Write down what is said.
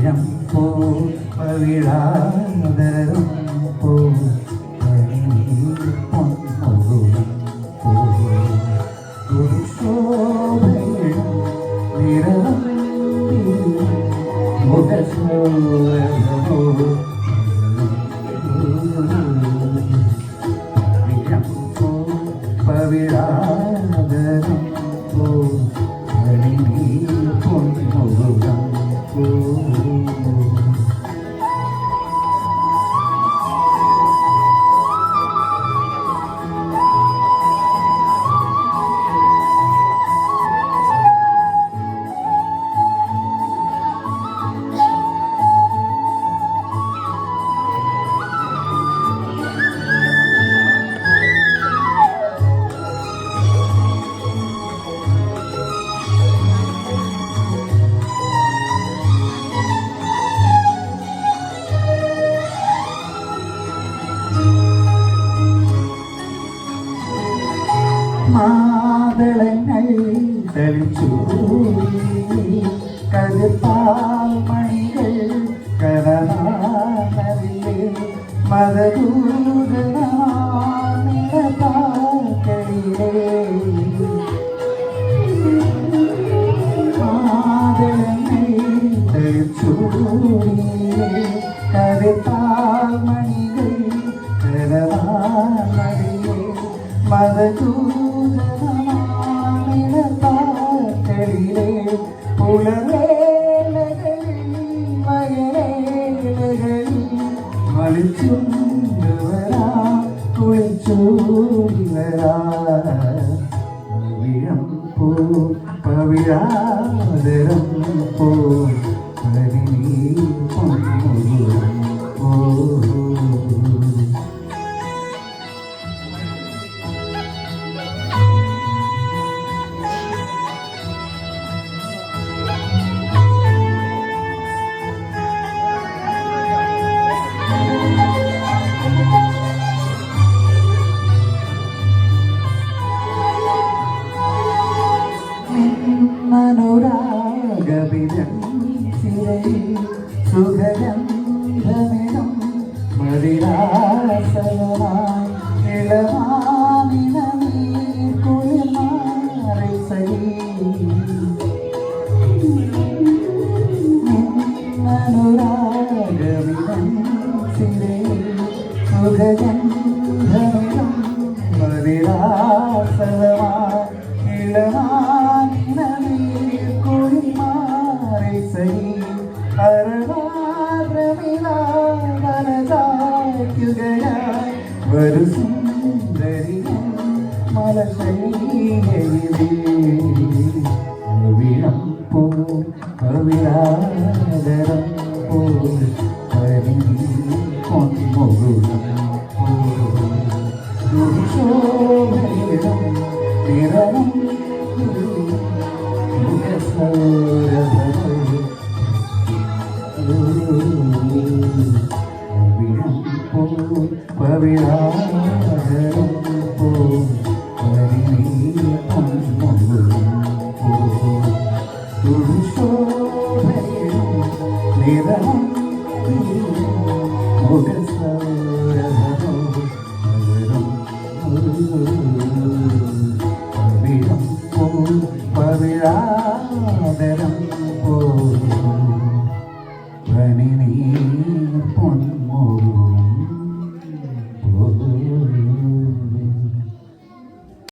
പവിഴം പോ പവിഴാതരം പോ പവിഴാതരം പോ പൊന്മുഖം പോ മാതളങ്ങൾ തെളിച്ചു കരുപ്പാൽ മണികൾ കരനാനവിലെ മതദൂതനാളിലെ മാതളങ്ങൾ തെളിച്ചു കരുപ്പാൽ മണികൾ കരനാനവിലെ മതദൂതനാളിലെ പുലവേളകളിൽ വയലേലകളിൽ മലിച്ചുവരാ കുളിച്ചൂടിവരാ പവിഴം പോ പവിഴാതരം പോ പൊന്മുഖം പോ മനോരാഗവിധം സുഖഗന്ധമിടം മതിരാസവമായി ഇളമാനിനീ കുളിമാറി സഹി മനോരാഗവിധം സുഖഗന്ധമിടം മതിരാസവമായി ഇളമാനിനീ കുളിമാറി സഹി മനസാക്യുകയായി ഒരു സുന്ദരിയും മലശൈലിയിലേ പവിഴം പോ പവിഴാതരം പോ പൊന്മുഖം പോ ദുർശോഭയിടം നിറവും മുഖസൗരഭം പവിഴാതരം പോ പുരുഷോഭയം നിറം മുഖസൗരഭം പവിഴം പോ പവിഴാതരം പോ